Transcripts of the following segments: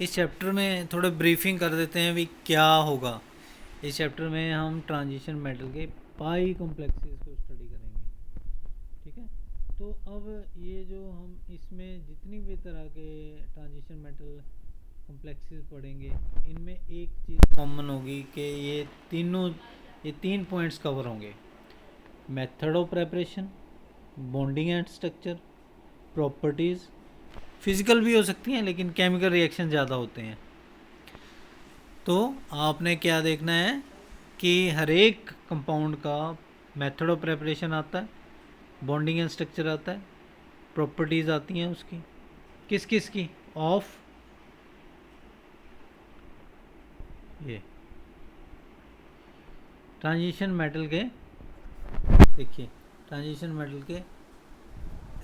इस चैप्टर में थोड़ा ब्रीफिंग कर देते हैं भी क्या होगा। इस चैप्टर में हम ट्रांजिशन मेटल के पाई कॉम्प्लेक्सेस को स्टडी करेंगे। ठीक है, तो अब ये जो हम इसमें जितनी भी तरह के ट्रांजिशन मेटल कॉम्प्लेक्सेस पढ़ेंगे, इनमें एक चीज़ कॉमन होगी कि ये तीन पॉइंट्स कवर होंगे: method of preparation, bonding and structure, properties. Physical भी हो सकती हैं लेकिन केमिकल रिएक्शन ज़्यादा होते हैं। तो आपने क्या देखना है कि हर एक कंपाउंड का मेथड ऑफ प्रेपरेशन आता है, बॉन्डिंग एंड स्ट्रक्चर आता है, प्रॉपर्टीज़ आती हैं उसकी, किस किस की, ऑफ ये ट्रांजिशन मेटल के, देखिए ट्रांजिशन मेटल के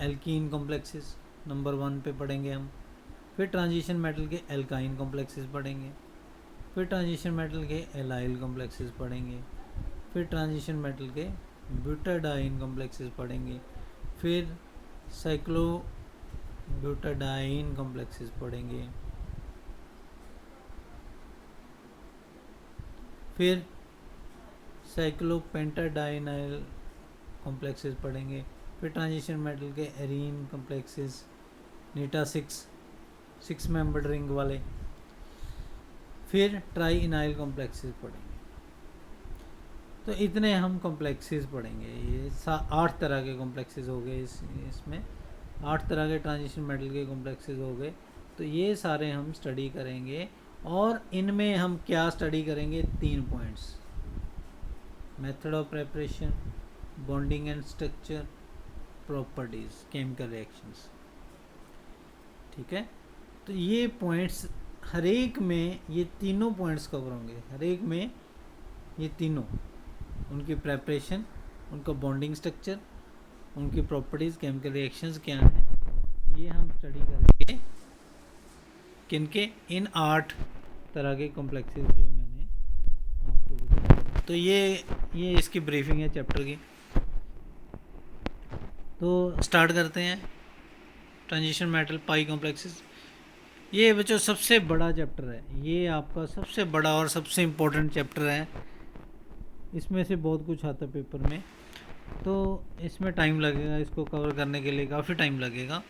एल्कीन कॉम्प्लेक्सेस नंबर 1 पे पढ़ेंगे हम। फिर ट्रांजिशन मेटल के एल्काइन कॉम्प्लेक्सेस पढ़ेंगे। फिर ट्रांजिशन मेटल के एलाइल कॉम्प्लेक्सेस पढ़ेंगे। फिर ट्रांजिशन मेटल के ब्यूटाडाइन कॉम्प्लेक्सेस पढ़ेंगे। फिर साइक्लो ब्यूटाडाइन कॉम्प्लेक्सेस पढ़ेंगे। फिर साइक्लोपेंटाडाइनाइल कॉम्प्लेक्सेस पढ़ेंगे। फिर ट्रांजिशन मेटल के एरीन कॉम्प्लेक्सेस, नीटा 6 मेंबर्ड रिंग वाले। फिर ट्राई इनाइल कॉम्प्लेक्सेस पढ़ेंगे। तो इतने हम कॉम्प्लेक्सेस पढ़ेंगे। ये 8 तरह के कॉम्प्लेक्सेस हो गए। इसमें 8 तरह के ट्रांजिशन मेटल के कॉम्प्लेक्सेस हो गए। तो ये सारे हम स्टडी करेंगे और इनमें हम क्या स्टडी करेंगे, 3 points: method of preparation, bonding and structure, properties, chemical reactions. ठीक है, तो ये पॉइंट्स हर एक में, ये तीनों पॉइंट्स कवर होंगे हर एक में। ये तीनों, उनकी प्रेपरेशन, उनका बॉन्डिंग स्ट्रक्चर, उनकी प्रॉपर्टीज़, केमिकल रिएक्शंस क्या हैं, ये हम स्टडी करेंगे किनके, इन 8 तरह के कॉम्प्लेक्सेस जो मैंने आपको बताया। तो ये इसकी ब्रीफिंग है चैप्टर की। तो स्टार्ट करते हैं। ट्रांजिशन मेटल पाई कॉम्प्लेक्सेस, ये बच्चों सबसे बड़ा चैप्टर है। ये आपका सबसे बड़ा और सबसे इम्पोर्टेंट चैप्टर है। इसमें से बहुत कुछ आता है पेपर में, तो इसमें टाइम लगेगा, इसको कवर करने के लिए काफ़ी टाइम लगेगा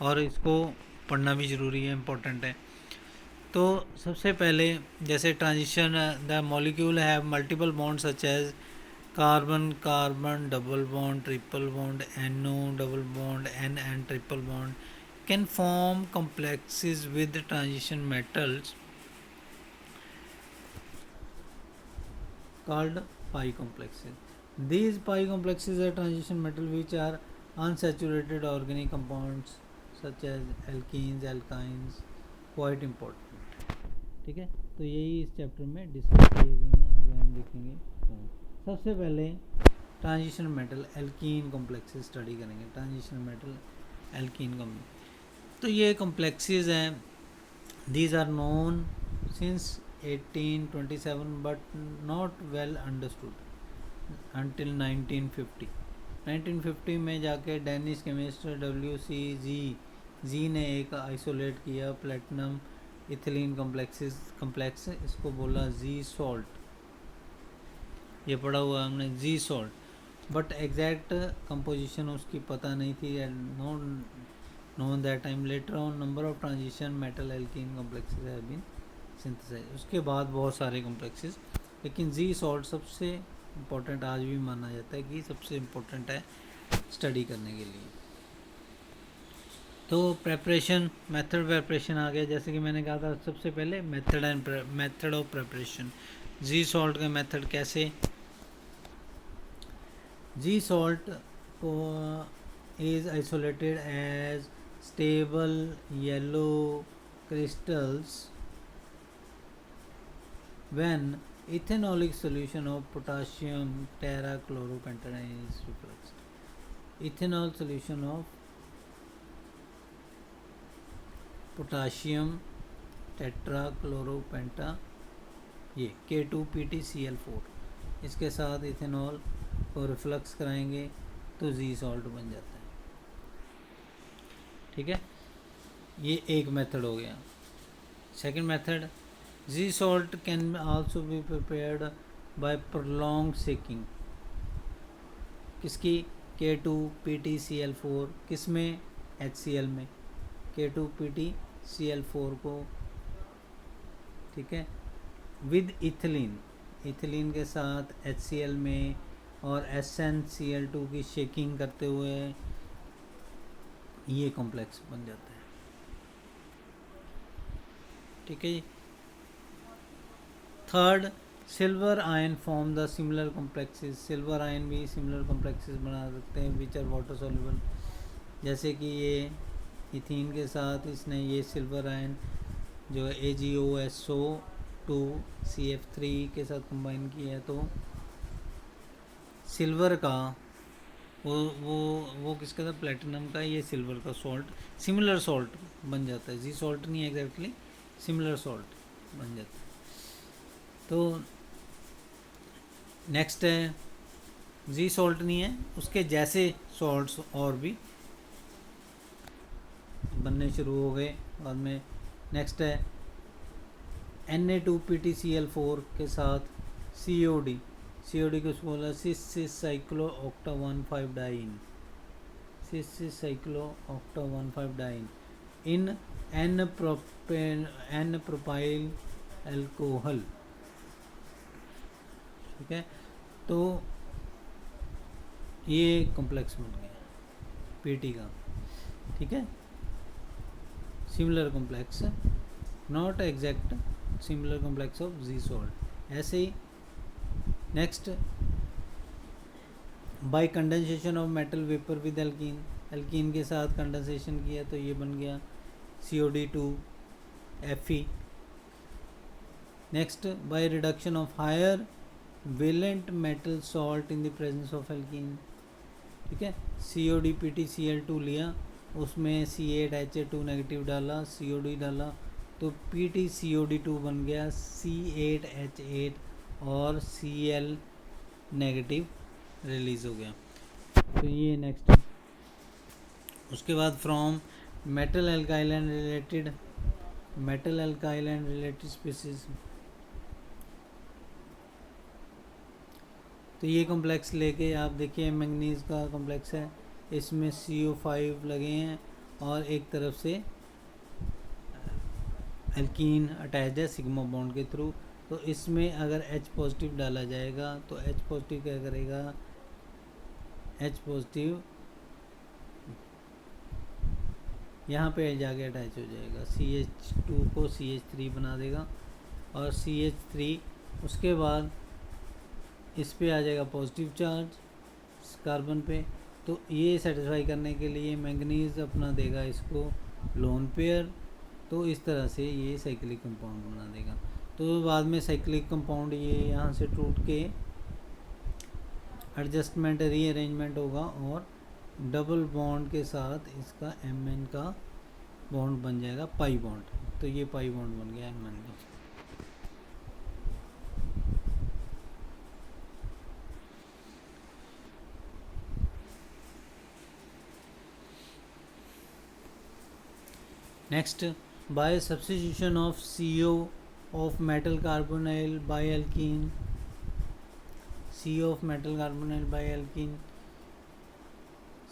और इसको पढ़ना भी ज़रूरी है, इम्पोर्टेंट है। तो सबसे पहले जैसे transition, the molecule have multiple bond such as carbon carbon double bond, triple bond, NO double bond, NN triple bond can form complexes with transition metals called pi complexes. These pi complexes are transition metals which are unsaturated organic compounds such as alkenes, alkynes, quite important. ठीक है, तो यही इस chapter में discuss किए गए हैं, आगे हम देखेंगे। सबसे पहले transition metal alkene complexes study करेंगे। ट्रांजिशन मेटल एल्कीन कॉम्प्लेक्स, तो ये कॉम्प्लेक्सेस हैं, these are known since 1827 but not well understood until 1950। 1950 में जाके डेनिश केमिस्ट WCG ने एक आइसोलेट किया प्लेटिनम इथिलीन कॉम्प्लेक्स, इसको बोला जी सॉल्ट। ये पढ़ा हुआ हमने जी सॉल्ट, बट एग्जैक्ट कंपोजिशन उसकी पता नहीं थी। known that time later on number of transition metal alkene complexes have been synthesized। उसके बाद बहुत सारे complexes, लेकिन जी सॉल्ट सबसे इम्पोर्टेंट आज भी माना जाता है कि सबसे इम्पोर्टेंट है स्टडी करने के लिए। तो प्रेपरेशन, मेथड प्रेपरेशन आ गया। जैसे कि मैंने कहा था सबसे पहले method of preparation, Zeise salt का मेथड कैसे, जी सॉल्ट को is isolated as stable yellow crystals when ethanolic solution of potassium terachloropentanone is refluxed। ethanol solution of potassium tetrachloropentanone, ये K2PtCl4, इसके साथ इथेनॉल को रिफ्लक्स कराएंगे तो जी सॉल्ट बन जाता है। ठीक है, ये एक मेथड हो गया। Second method, Z salt can also be prepared by prolonged shaking. किसकी? K2PtCl4 किस में? HCl में, K2PtCl4 को, ठीक है, विद इथिलीन, इथिलीन के साथ HCl में और SnCl2 की शेकिंग करते हुए ये कॉम्प्लेक्स बन जाता है, ठीक है जी। Third, silver ion form the similar complexes, silver ion भी सिमिलर कॉम्प्लेक्सेस बना सकते हैं विच आर वाटर सॉल्युबल, जैसे कि ये इथीन के साथ इसने ये सिल्वर आयन जो है AgOSO2CF3 के साथ कंबाइन किया है, तो सिल्वर का वो किसका था? प्लेटिनम का, ये सिल्वर का सॉल्ट, सिमिलर सॉल्ट बन जाता है। जी सॉल्ट नहीं एग्जैक्टली, सिमिलर सॉल्ट बन जाता है। तो नेक्स्ट है, जी सॉल्ट नहीं है, उसके जैसे सॉल्ट्स और भी बनने शुरू हो गए बाद में। नेक्स्ट है Na2PtCl4 के साथ COD, COD को बोला cis cyclo octa 1,5 diene, cis cyclo octa 1,5 diene in N propyl alcohol, ठीक है। तो ये कॉम्प्लेक्स बन गया पीटी का, ठीक है, similar complex, not exact similar complex of ji salt. ऐसे ही next, by condensation of metal vapour with alkene, alkene के साथ कंडेंसेशन किया तो ये बन गया COD2Fe। Next, by reduction of higher valent metal salt in the presence of alkene, ठीक है, CODPtCl2 लिया, उसमें C8H2 नेगेटिव डाला, COD डाला, तो PtCOD2 बन गया C8H8 और Cl नेगेटिव रिलीज हो गया। तो ये नेक्स्ट, उसके बाद from metal alkyl and related species, तो ये कॉम्प्लेक्स लेके आप देखिए, मैंगनीज का कॉम्प्लेक्स है, इसमें CO5 लगे हैं और एक तरफ से एल्कीन अटैच है सिग्मा बॉन्ड के थ्रू। तो इसमें अगर H पॉजिटिव डाला जाएगा तो H पॉजिटिव क्या करेगा? H पॉजिटिव यहाँ पे जाके अटैच हो जाएगा, CH2 को CH3 बना देगा और CH3 उसके बाद इस पे आ जाएगा पॉजिटिव चार्ज कार्बन पे। तो ये सेटिस्फाई करने के लिए मैंगनीज अपना देगा इसको लोन पेयर, तो इस तरह से ये साइक्लिक कंपाउंड बना देगा। तो बाद में साइक्लिक कंपाउंड ये यहाँ से टूट के एडजस्टमेंट रीअरेंजमेंट होगा और डबल बॉन्ड के साथ इसका Mn का बॉन्ड बन जाएगा पाई बॉन्ड। तो ये पाई बॉन्ड बन गया Mn का। Next, by substitution of CO of metal carbonyl by alkene, CO of metal carbonyl by alkene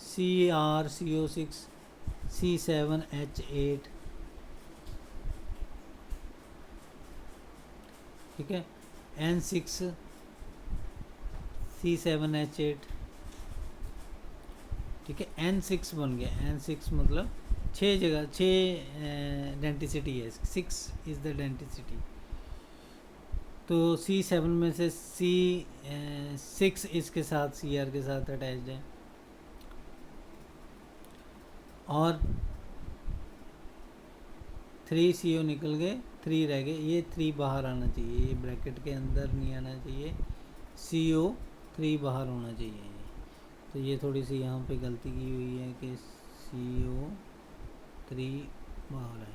CrCO6 C7H8, ठीक है, N6 C7H8, ठीक है, N6 बन गया। N6 मतलब 6 जगह 6 डेंटिसिटी है, 6 इज़ द डेंटिसिटी। तो C7 में से C6 इसके साथ Cr के साथ अटैच्ड है और 3 CO निकल गए, 3 रह गए, ये 3 बाहर आना चाहिए, ये ब्रैकेट के अंदर नहीं आना चाहिए, CO3 बाहर होना चाहिए। तो ये थोड़ी सी यहाँ पे गलती की हुई है कि CO3 बाहर है,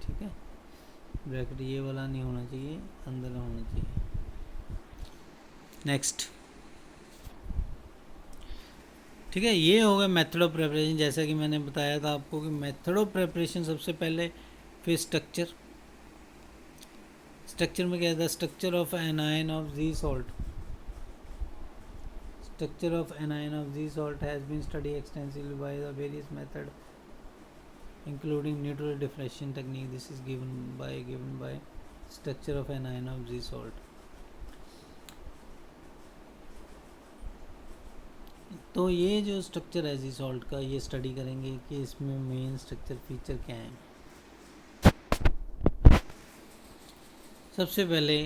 ठीक है, ब्रैकेट ये वाला नहीं होना चाहिए, अंदर होना चाहिए। नेक्स्ट, ठीक है, ये होगा मेथड ऑफ प्रिपरेशन। जैसा कि मैंने बताया था आपको कि मेथड ऑफ प्रिपरेशन सबसे पहले फिर स्ट्रक्चर में क्या है, the structure of anion of ji salt, structure of anion of Z salt has been studied extensively by the various methods including neutral diffraction technique. This is given by structure of anion of Z salt. तो ये जो structure है जी salt का, ये study करेंगे कि इसमें main structure feature क्या है। सबसे पहले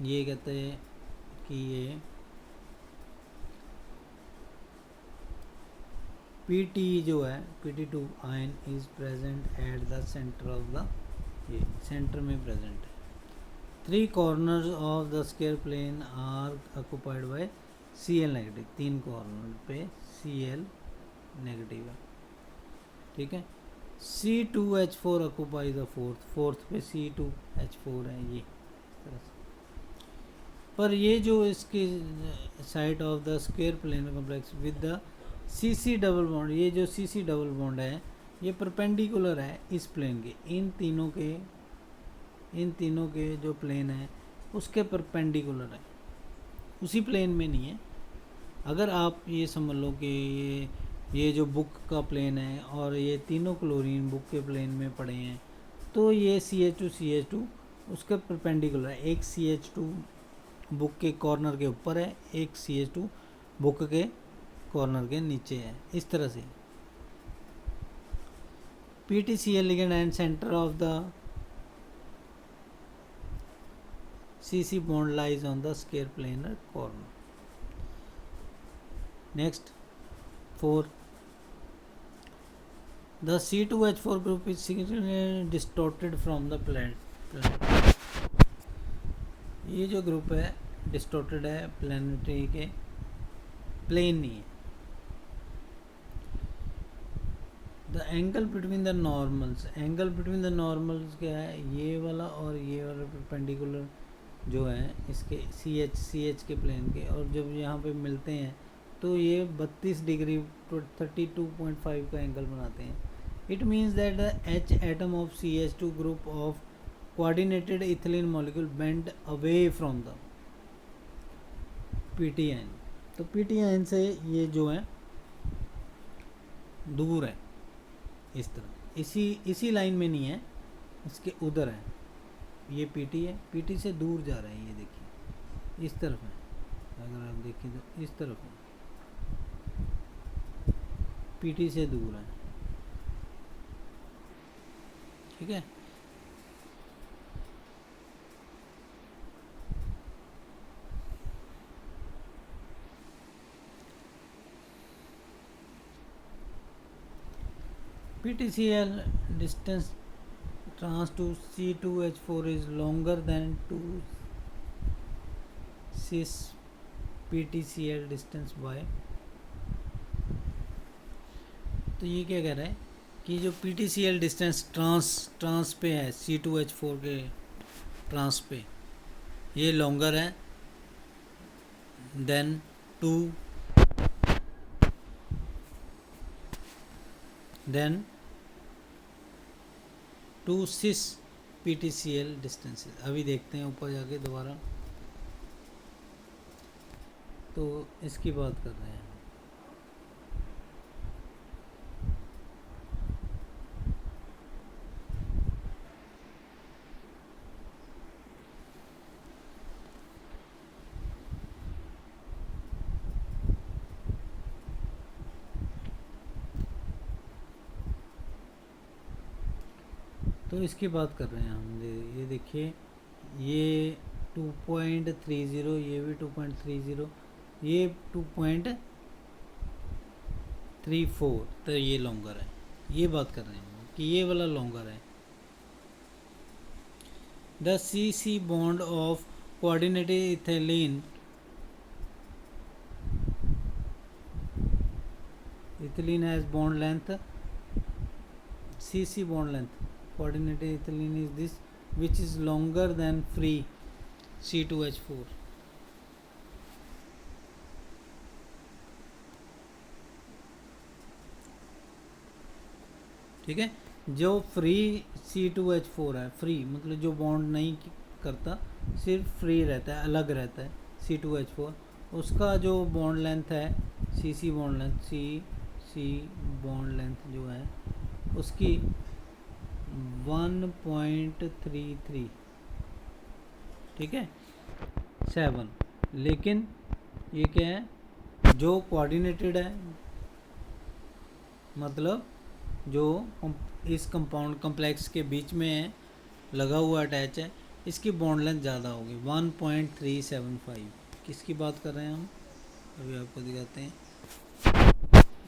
ये कहते हैं कि ये PT जो है PT2 ion is present at the centre of the, ये सेंटर में प्रेजेंट है। 3 corners of the square plane are occupied by Cl negative, 3 corner पे Cl नेगेटिव है, ठीक है। C2H4 ऑक्युपाई द फोर्थ पे C2H4 है, ये इस तरह से। पर ये जो इसकी side of the square plane complex with the CC double bond, ये जो CC डबल बॉन्ड है ये परपेंडिकुलर है इस प्लेन के, इन तीनों के जो प्लेन है उसके परपेंडिकुलर है, उसी प्लेन में नहीं है। अगर आप ये समझ लो कि ये जो बुक का प्लेन है और ये तीनों क्लोरीन बुक के प्लेन में पड़े हैं, तो ये CH2 उसके परपेंडिकुलर है। एक CH2 बुक के कॉर्नर के ऊपर है, एक CH2 बुक के कॉर्नर के नीचे है, इस तरह से। PTCl ligand and centre of the CC bond lies on the square planar corner. Next 4, the C2H4 group is significantly distorted from the planet. ये जो ग्रुप है डिस्टॉर्टेड है, प्लैनेटरी के प्लेन नहीं है। The angle between the normals, क्या है, ये वाला और ये वाला परपेंडिकुलर जो है इसके CH के प्लेन के, और जब यहाँ पे मिलते हैं तो ये 32 डिग्री 32.5 का एंगल बनाते हैं। It means that the H atom of CH2 group of coordinated ethylene molecule bend away from the PT ion. तो PT आयन से ये जो है दूर है, इस तरह, इसी लाइन में नहीं है, इसके उधर है। ये PT है, PT से दूर जा रहा है, ये देखिए इस तरफ है, अगर आप देखें तो इस तरफ है, PT से दूर है, ठीक है। PTCl distance trans to C2H4 is longer than to cis PTCl distance by। तो ये क्या कह रहा है कि जो PTCl डिस्टेंस ट्रांस पे है C2H4 के ट्रांस पे, ये लॉन्गर है than two cis PTCl distances. अभी देखते हैं ऊपर जाके दोबारा, तो इसकी बात कर रहे हैं। तो इसकी बात कर रहे हैं हम, ये देखिए ये 2.30, ये भी 2.30, ये 2.34, तो ये लॉन्गर है। ये बात कर रहे हैं कि ये वाला लॉन्गर है। The CC bond of coordinated ethylene has bond length, CC bond length coordinated ethylene is this, which is longer than free C2H4। ठीक है, जो फ्री C2H4 है, फ्री मतलब जो बॉन्ड नहीं करता, सिर्फ फ्री रहता है, अलग रहता है C2H4, उसका जो बॉन्ड लेंथ है CC बॉन्ड लेंथ, सी बॉन्ड लेंथ जो है उसकी 1.33, ठीक है 7। लेकिन ये क्या है, जो कोऑर्डिनेटेड है, मतलब जो इस कंपाउंड कॉम्प्लेक्स के बीच में है, लगा हुआ अटैच है, इसकी बॉन्ड लेंथ ज़्यादा होगी 1.375। किसकी बात कर रहे हैं हम, अभी आपको दिखाते हैं,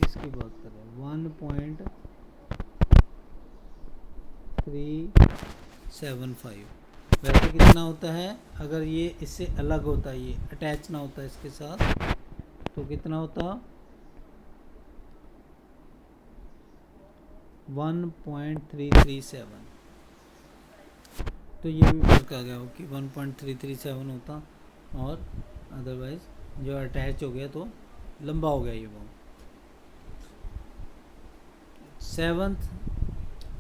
इसकी बात कर रहे हैं 1.375। वैसे कितना होता है, अगर ये इससे अलग होता है, ये अटैच ना होता इसके साथ, तो कितना होता 1.337। तो ये भी फर्क आ गया हो कि 1.337 होता, और अदरवाइज जो अटैच हो गया तो लंबा हो गया ये bond. 7th,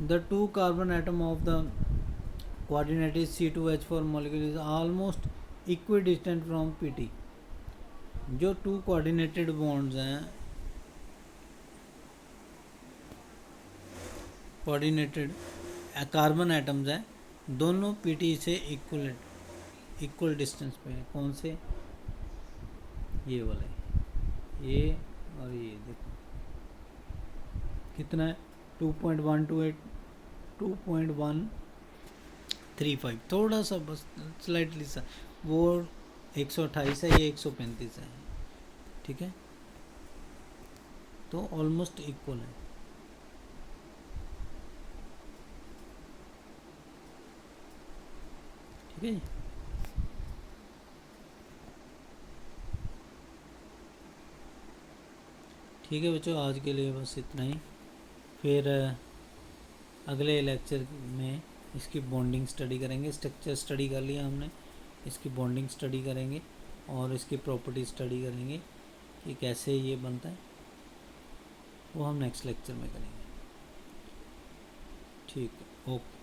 the two carbon atom of the coordinated C2H4 molecule is almost equidistant from PT। जो टू कोऑर्डिनेटेड बॉन्ड्स हैं, कोऑर्डिनेटेड कार्बन एटम्स हैं, दोनों PT से इक्वल डिस्टेंस पे है। कौन से, ये वाले, ये और ये देखो कितना है 2.128, 2.135, थोड़ा सा बस स्लाइटली सा, वो 128 है, ये 135 है, ठीक है, तो ऑलमोस्ट इक्वल है, ठीक है। ठीक है बच्चों, आज के लिए बस इतना ही। फिर अगले लेक्चर में इसकी बॉन्डिंग स्टडी करेंगे। स्ट्रक्चर स्टडी कर लिया हमने, इसकी बॉन्डिंग स्टडी करेंगे और इसकी प्रॉपर्टी स्टडी करेंगे कि कैसे ये बनता है, वो हम नेक्स्ट लेक्चर में करेंगे। ठीक है, ओके।